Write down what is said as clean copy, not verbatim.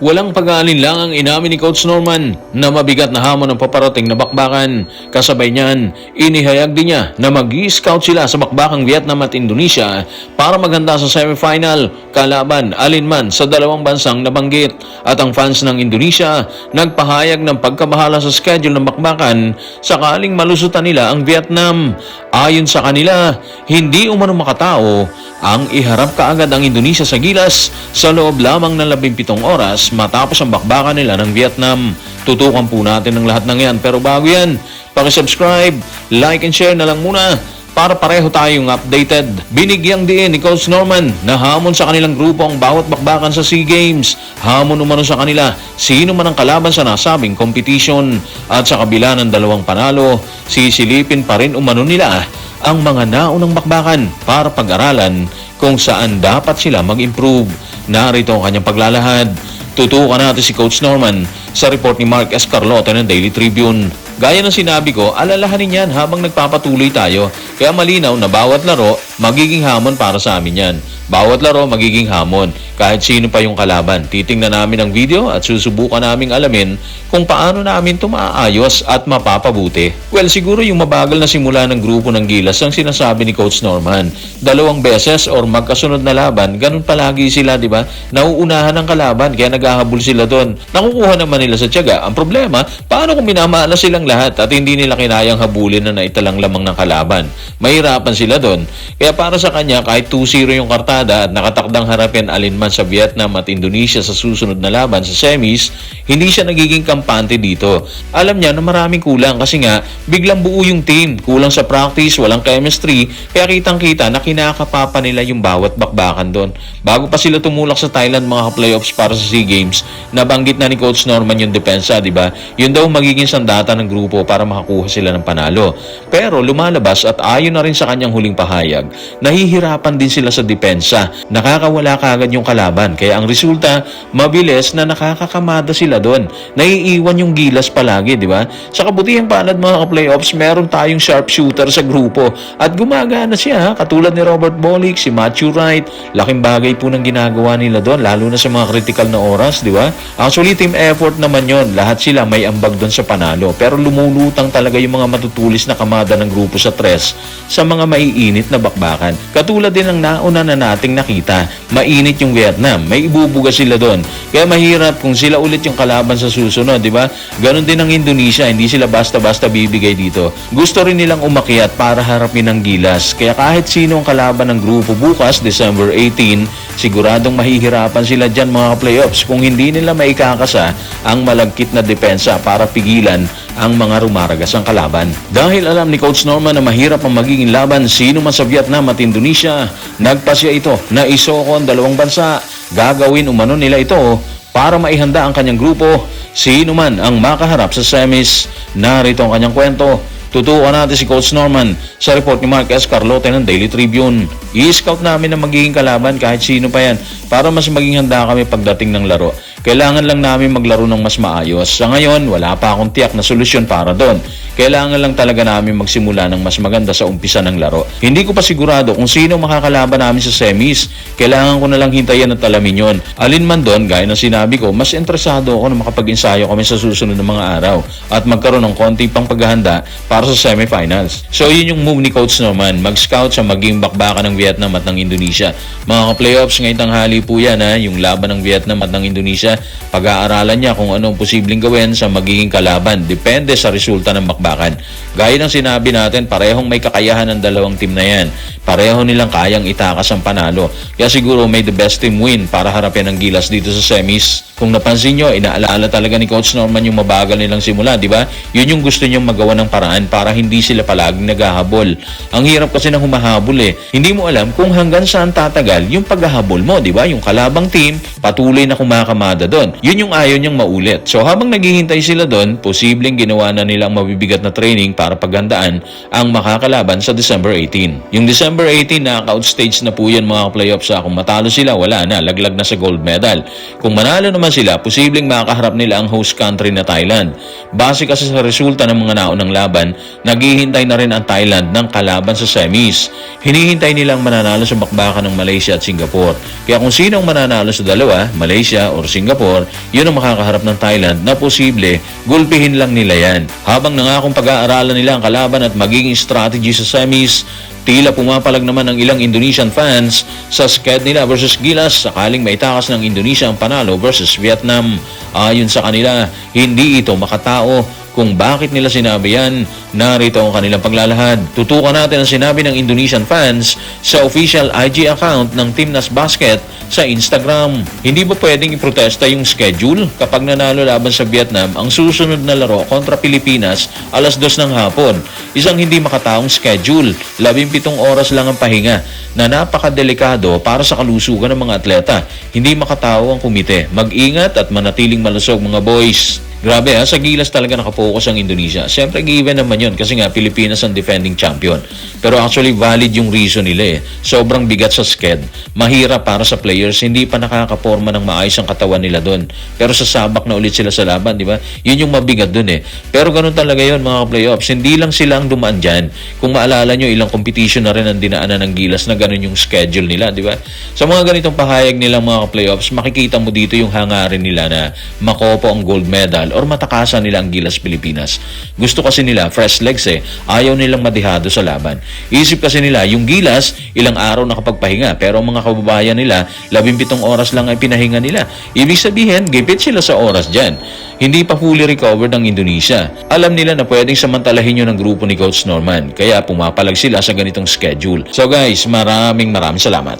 Walang pag-aalinlangang inamin ni Coach Norman na mabigat na hamon ang paparating na bakbakan. Kasabay niyan, inihayag din niya na mag-i-scout sila sa bakbakang Vietnam at Indonesia para maghanda sa semifinal kalaban alinman sa dalawang bansang nabanggit. At ang fans ng Indonesia nagpahayag ng pagkabahala sa schedule ng bakbakan sakaling malusutan nila ang Vietnam. Ayon sa kanila, hindi umano makatao ang iharap kaagad ang Indonesia sa gilas sa loob lamang ng 17 oras matapos ang bakbakan nila ng Vietnam. Tutukan po natin ang lahat ng yan. Pero bago yan, paki-subscribe, like and share na lang muna para pareho tayong updated. Binigyang diin ni Coach Norman na hamon sa kanilang grupo ang bawat bakbakan sa SEA Games. Hamon umano sa kanila sino man ang kalaban sa nasabing competition. At sa kabila ng dalawang panalo, sisilipin pa rin umano nila ang mga naunang bakbakan para pag-aralan kung saan dapat sila mag-improve. Narito ang kanyang paglalahad. Tutukan natin si Coach Norman sa report ni Mark Escarlota ng Daily Tribune. Gaya ng sinabi ko, alalahanin yan habang nagpapatuloy tayo. Kaya malinaw na bawat laro, magiging hamon para sa amin yan. Bawat laro, magiging hamon. Kahit sino pa yung kalaban. Titingnan namin ang video at susubukan naming alamin kung paano namin ito maaayos at mapapabuti. Well, siguro yung mabagal na simula ng grupo ng Gilas ang sinasabi ni Coach Norman. 2 beses or magkasunod na laban, ganun palagi sila, di ba? Nauunahan ang kalaban, kaya naghahabol sila doon. Nakukuha naman nila sa tiyaga. Ang problema, paano kung minamana silang lahat at hindi nila kinayang habulin na naitalang lamang ng kalaban? Mahirapan sila doon. Kaya para sa kanya, kahit 2-0 yung kartada at nakatakdang harapin alinman sa Vietnam at Indonesia sa susunod na laban sa semis, hindi siya nagiging kampante dito. Alam niya na maraming kulang kasi nga biglang buo yung team. Kulang sa practice, walang chemistry, kaya kitang-kita na kinakapapa nila yung bawat bakbakan doon. Bago pa sila tumulak sa Thailand mga playoffs para sa SEA Games, nabanggit na ni Coach Norman yung depensa, di ba? Yun daw magiging sandata ng grupo para makakuha sila ng panalo. Pero lumalabas at ayon na rin sa kanyang huling pahayag, nahihirapan din sila sa depensa. Nakakawala kaagad yung kalaban. Kaya ang resulta, mabilis na nakakakamada sila doon. Naiiwan yung Gilas palagi, di ba? Sa kabutihang palad mga playoffs, meron tayong sharpshooter sa grupo. At gumagana siya, katulad ni Robert Bolick, si Matthew Wright. Laking bagay po ng ginagawa nila doon, lalo na sa mga critical na oras, di ba? Actually, team effort naman yon. Lahat sila may ambag doon sa panalo. Pero lumulutang talaga yung mga matutulis na kamada ng grupo sa tres sa mga maiinit na bakbakan. Katulad din ng nauna na nating nakita, mainit yung Vietnam, may ibubuga sila doon. Kaya mahirap kung sila ulit yung kalaban sa susunod, di ba? Ganon din ang Indonesia, hindi sila basta-basta bibigay dito. Gusto rin nilang umakyat para harapin ang Gilas. Kaya kahit sino ang kalaban ng grupo bukas, December 18, siguradong mahihirapan sila dyan mga playoffs kung hindi nila maikakasa ang malagkit na depensa para pigilan ang mga rumaragas ang kalaban. Dahil alam ni Coach Norman na mahirap ang magiging laban sino man sa Vietnam at Indonesia, nagpasya ito na isoko ang dalawang bansa. Gagawin umano nila ito para maihanda ang kanyang grupo sino man ang makaharap sa semis. Narito ang kanyang kwento. Tutukan natin si Coach Norman sa report ni Mark Escarlota ng Daily Tribune. I-scout namin ang magiging kalaban kahit sino pa yan para mas maging handa kami pagdating ng laro. Kailangan lang namin maglaro ng mas maayos. Sa ngayon, wala pa akong tiyak na solusyon para doon. Kailangan lang talaga namin magsimula ng mas maganda sa umpisa ng laro. Hindi ko pa sigurado kung sino makakalaban namin sa semis. Kailangan ko na lang hintayin at alamin yon. Alin man doon, gaya ng sinabi ko, mas interesado ako na makapag-ensayo kami sa susunod ng mga araw at magkaroon ng konti pang paghahanda para sa semifinals. So yun yung move ni Coach Norman, mag-scout sa maging bakbakan ng Vietnam at ng Indonesia. Mga playoffs ngayong tanghali po yan, yung laban ng Vietnam at ng Indonesia. Pag-aaralan niya kung anong posibleng gawin sa magiging kalaban. Depende sa resulta ng bakbakan. Gaya ng sinabi natin, parehong may kakayahan ng dalawang team na yan. Pareho nilang kayang itakas ang panalo. Kaya siguro may the best team win para harapin ang Gilas dito sa semis. Kung napansin nyo, inaalaala talaga ni Coach Norman yung mabagal nilang simula, di ba? Yun yung gusto niyong magawa ng paraan para hindi sila palaging naghahabol. Ang hirap kasi ng humahabol Hindi mo alam kung hanggang saan tatagal yung paghahabol mo, di ba? Yung kalabang team, patuloy na kumakamada doon. Yun yung ayaw niyang maulit. So habang naghihintay sila doon, posibleng ginawa na nilang mabibigat na training para paghandaan ang makakalaban sa December 18. Yung December 18, knockout stage na po yan mga playoffs. Kung matalo sila, wala na. Laglag na sa gold medal. Kung manalo naman sila, posibleng makaharap nila ang host country na Thailand. Base kasi sa resulta ng mga naunang laban, naghihintay na rin ang Thailand ng kalaban sa semis. Hinihintay nilang mananalo sa bakbakan ng Malaysia at Singapore. Kaya kung sino ang mananalo sa dalawa, Malaysia or Singapore, yun ang makakaharap ng Thailand na posible gulpihin lang nila yan. Habang nangakong pag-aaralan nila ang kalaban at magiging strategy sa semis, tila pumapalag naman ng ilang Indonesian fans sa sked nila versus Gilas sakaling maitakas ng Indonesia ang panalo versus Vietnam. Ayon sa kanila, hindi ito makatao. Kung bakit nila sinabi yan, narito ang kanilang paglalahad. Tutukan natin ang sinabi ng Indonesian fans sa official IG account ng Timnas Basket sa Instagram. Hindi ba pwedeng iprotesta yung schedule? Kapag nanalo laban sa Vietnam, ang susunod na laro kontra Pilipinas, 2:00 ng hapon. Isang hindi makataong schedule. 17 oras lang ang pahinga na napakadelikado para sa kalusugan ng mga atleta. Hindi makatao ang komite. Mag-ingat at manatiling malusog mga boys. Grabe sa Gilas talaga nakapokus ang Indonesia. Siyempre given naman yun kasi nga Pilipinas ang defending champion. Pero actually valid yung reason nila Sobrang bigat sa sked. Mahirap para sa players, hindi pa nakakaporma ng maayos ang katawan nila doon. Pero sasabak na ulit sila sa laban, di ba? Yun yung mabigat doon Pero ganun talaga yun mga playoffs. Hindi lang sila ang dumaan dyan. Kung maalala nyo, ilang competition na rin ang dinaanan ng Gilas na ganun yung schedule nila, di ba? Sa mga ganitong pahayag nilang mga playoffs, makikita mo dito yung hangarin nila na makopo ang gold medal or matakasan nila ang Gilas Pilipinas. Gusto kasi nila fresh legs Ayaw nilang madihado sa laban. Isip kasi nila yung Gilas ilang araw nakapagpahinga pero ang mga kababayan nila 17 oras lang ay pinahinga nila. Ibig sabihin, gipit sila sa oras dyan. Hindi pa fully recovered ang Indonesia. Alam nila na pwedeng samantalahin yun ng grupo ni Coach Norman. Kaya pumapalag sila sa ganitong schedule. So guys, maraming salamat.